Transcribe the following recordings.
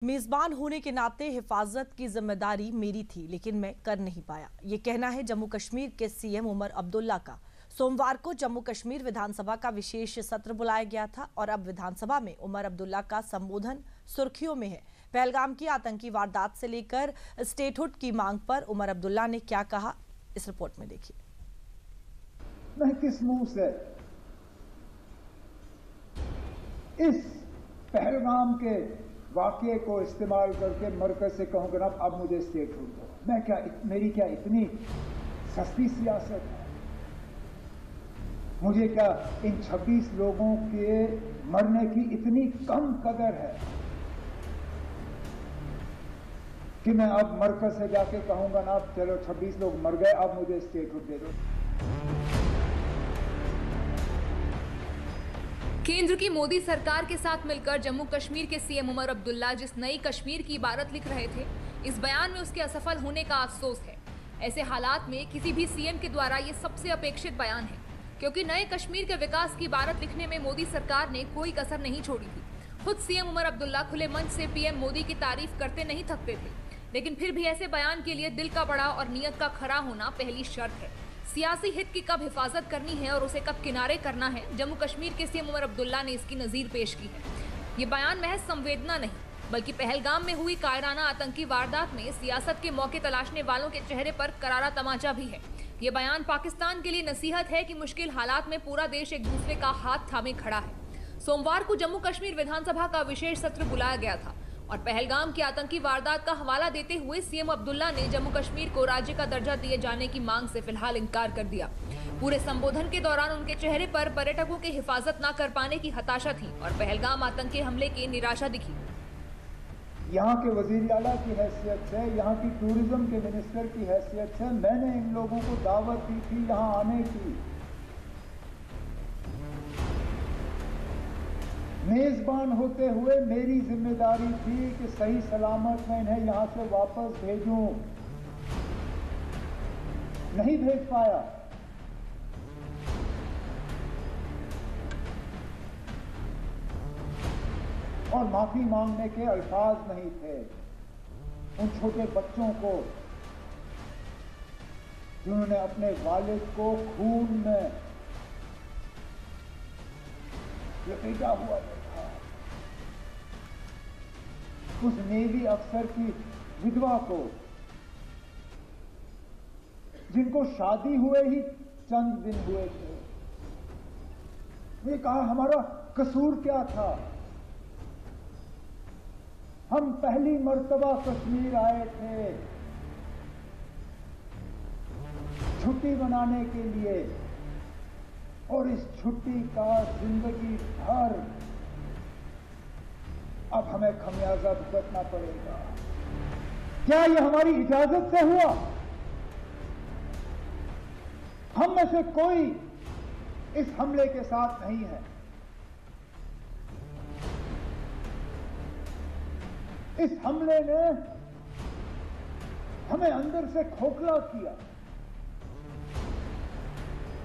मेजबान होने के नाते हिफाजत की जिम्मेदारी मेरी थी, लेकिन मैं कर नहीं पाया। ये कहना है जम्मू कश्मीर के सीएम उमर अब्दुल्ला का। सोमवार को जम्मू कश्मीर विधानसभा का विशेष सत्र बुलाया गया था और अब विधानसभा में उमर अब्दुल्ला का संबोधन सुर्खियों में है। पहलगाम की आतंकी वारदात से लेकर स्टेटहुड की मांग पर उमर अब्दुल्ला ने क्या कहा, इस रिपोर्ट में देखिए। मैं किस मुंह से इस पहलगाम के वाकये को इस्तेमाल करके मरकज से कहूंगा ना अब मुझे स्टेटहुड दो। मैं क्या, मेरी क्या इतनी सस्ती सियासत है? मुझे क्या इन 26 लोगों के मरने की इतनी कम कदर है कि मैं अब मरकज से जाके कहूंगा ना चलो 26 लोग मर गए, अब मुझे स्टेटहुड दे दो। केंद्र की मोदी सरकार के साथ मिलकर जम्मू कश्मीर के सीएम उमर अब्दुल्ला जिस नई कश्मीर की इबारत लिख रहे थे, इस बयान में उसके असफल होने का अफसोस है। ऐसे हालात में किसी भी सीएम के द्वारा ये सबसे अपेक्षित बयान है, क्योंकि नए कश्मीर के विकास की इबारत लिखने में मोदी सरकार ने कोई कसर नहीं छोड़ी थी। खुद सीएम उमर अब्दुल्ला खुले मंच से पीएम मोदी की तारीफ करते नहीं थकते थे, लेकिन फिर भी ऐसे बयान के लिए दिल का बड़ा और नीयत का खरा होना पहली शर्त है। सियासी हित की कब हिफाजत करनी है और उसे कब किनारे करना है, जम्मू कश्मीर के सीएम उमर अब्दुल्ला ने इसकी नजीर पेश की है। ये बयान महज संवेदना नहीं, बल्कि पहलगाम में हुई कायराना आतंकी वारदात में सियासत के मौके तलाशने वालों के चेहरे पर करारा तमाचा भी है। ये बयान पाकिस्तान के लिए नसीहत है कि मुश्किल हालात में पूरा देश एक दूसरे का हाथ थामे खड़ा है। सोमवार को जम्मू कश्मीर विधानसभा का विशेष सत्र बुलाया गया था और पहलगाम की आतंकी वारदात का हवाला देते हुए सीएम अब्दुल्ला ने जम्मू कश्मीर को राज्य का दर्जा दिए जाने की मांग से फिलहाल इनकार कर दिया। पूरे संबोधन के दौरान उनके चेहरे पर पर्यटकों की हिफाजत न कर पाने की हताशा थी और पहलगाम आतंकी हमले की निराशा दिखी। यहाँ के वजीर आला की हैसियत से, यहाँ की टूरिज्म के मिनिस्टर की हैसियत से मैंने इन लोगों को दावत दी थी यहाँ आने की। मेजबान होते हुए मेरी जिम्मेदारी थी कि सही सलामत मैं इन्हें यहां से वापस भेजूं। नहीं भेज पाया। और माफी मांगने के अल्फाज नहीं थे। उन छोटे बच्चों को जिन्होंने अपने वालिद को खून में लपेटा हुआ देखा, उस नेवी अफसर की विधवा को जिनको शादी हुए ही चंद दिन हुए थे, वे कहा हमारा कसूर क्या था? हम पहली मर्तबा कश्मीर आए थे छुट्टी मनाने के लिए और इस छुट्टी का जिंदगी भर अब हमें खमियाजा भुगतना पड़ेगा। क्या यह हमारी इजाजत से हुआ? हम में से कोई इस हमले के साथ नहीं है। इस हमले ने हमें अंदर से खोखला किया।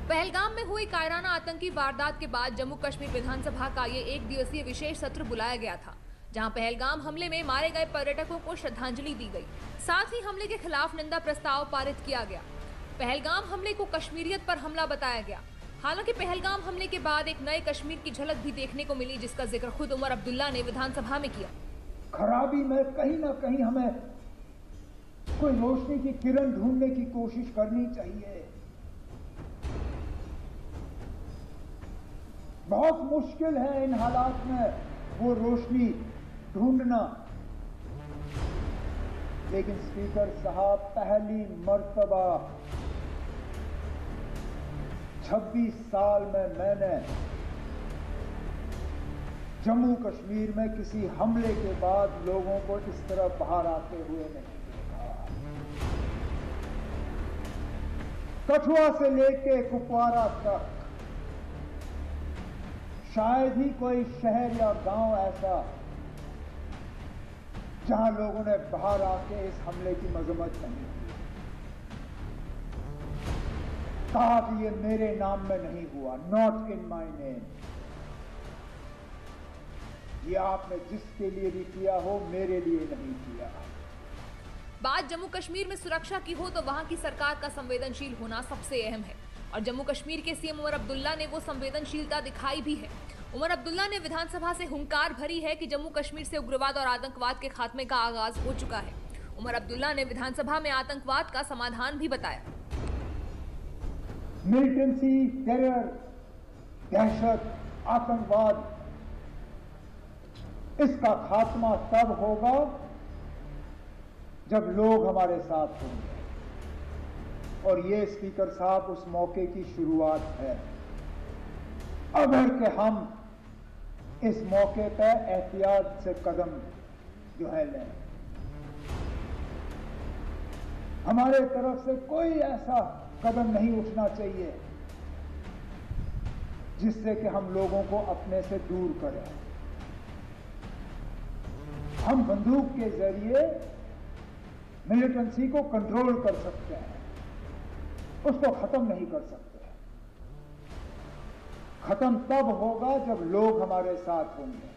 पहलगाम में हुई कायराना आतंकी वारदात के बाद जम्मू कश्मीर विधानसभा का ये एक दिवसीय विशेष सत्र बुलाया गया था, जहां पहलगाम हमले में मारे गए पर्यटकों को श्रद्धांजलि दी गई। साथ ही हमले के खिलाफ निंदा प्रस्ताव पारित किया गया। पहलगाम हमले को कश्मीरियत पर हमला बताया गया। हालांकि पहलगाम हमले के बाद एक नए कश्मीर की झलक भी देखने को मिली, जिसका जिक्र खुद उमर अब्दुल्ला ने विधानसभा में किया। खराबी में कहीं ना कहीं हमें कोई रोशनी की किरण ढूंढने की कोशिश करनी चाहिए। बहुत मुश्किल है इन हालात में वो रोशनी ढूंढना, लेकिन स्पीकर साहब पहली मर्तबा 26 साल में मैंने जम्मू कश्मीर में किसी हमले के बाद लोगों को इस तरह बाहर आते हुए नहीं देखा। कठुआ से लेके कुपवारा तक शायद ही कोई शहर या गांव ऐसा जहां लोगों ने बाहर आके इस हमले की मजम्मत नहीं की। कहा कि ये मेरे नाम में नहीं हुआ, नॉट इन माय नेम। ये आपने जिसके लिए भी किया हो, मेरे लिए नहीं किया। बात जम्मू कश्मीर में सुरक्षा की हो तो वहां की सरकार का संवेदनशील होना सबसे अहम है और जम्मू कश्मीर के सीएम उमर अब्दुल्ला ने वो संवेदनशीलता दिखाई भी है। उमर अब्दुल्ला ने विधानसभा से हुंकार भरी है कि जम्मू कश्मीर से उग्रवाद और आतंकवाद के खात्मे का आगाज हो चुका है। उमर अब्दुल्ला ने विधानसभा में आतंकवाद का समाधान भी बताया। मिलिटेंसी, टेरर, दहशत, आतंकवाद, इसका खात्मा तब होगा जब लोग हमारे साथ होंगे और ये स्पीकर साहब उस मौके की शुरुआत है। अगर कि हम इस मौके पर एहतियात से कदम जो है लें, हमारे तरफ से कोई ऐसा कदम नहीं उठना चाहिए जिससे कि हम लोगों को अपने से दूर करें। हम बंदूक के जरिए मिलिटेंसी को कंट्रोल कर सकते हैं, उसको खत्म नहीं कर सकते। खत्म तब होगा जब लोग हमारे साथ होंगे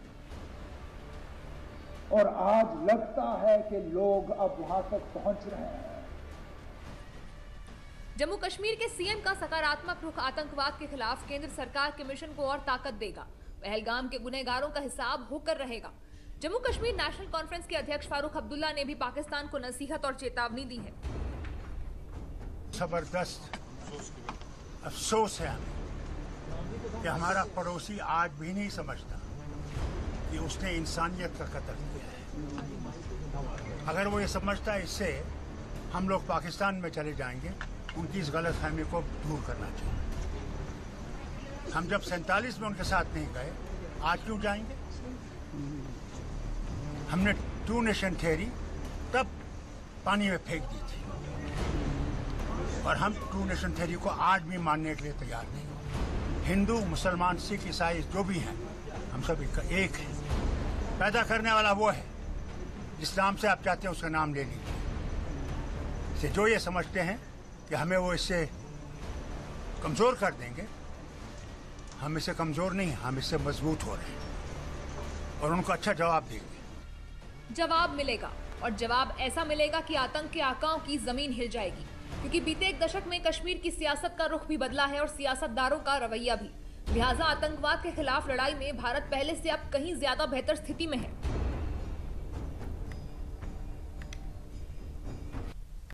और आज लगता है कि लोग अब वहां तक पहुंच रहे हैं। जम्मू कश्मीर के सीएम का सकारात्मक रुख आतंकवाद के खिलाफ केंद्र सरकार के मिशन को और ताकत देगा। पहलगाम के गुनहगारों का हिसाब होकर रहेगा। जम्मू कश्मीर नेशनल कॉन्फ्रेंस के अध्यक्ष फारूक अब्दुल्ला ने भी पाकिस्तान को नसीहत और चेतावनी दी है। जबरदस्त अफसोस है हमें कि हमारा पड़ोसी आज भी नहीं समझता कि उसने इंसानियत का कत्ल किया है। अगर वो ये समझता है, इससे हम लोग पाकिस्तान में चले जाएंगे। उनकी इस गलतफहमी को दूर करना चाहिए। हम जब 47 में उनके साथ नहीं गए, आज क्यों जाएंगे? हमने टू नेशन थ्योरी तब पानी में फेंक दी थी और हम टू नेशन थ्योरी को आज भी मानने के लिए तैयार नहीं। हिंदू, मुसलमान, सिख, ईसाई जो भी हैं, हम सब एक हैं। पैदा करने वाला वो है जिस नाम से आप चाहते हैं उसका नाम ले लीजिए। जो ये समझते हैं कि हमें वो इससे कमजोर कर देंगे, हम इससे कमजोर नहीं, हम इससे मजबूत हो रहे हैं और उनको अच्छा जवाब देंगे। जवाब मिलेगा और जवाब ऐसा मिलेगा कि आतंक के आकाओं की जमीन हिल जाएगी, क्योंकि बीते एक दशक में कश्मीर की सियासत का रुख भी बदला है और सियासतदारों का रवैया भी। लिहाजा आतंकवाद के खिलाफ लड़ाई में भारत पहले से अब कहीं ज्यादा बेहतर स्थिति में है।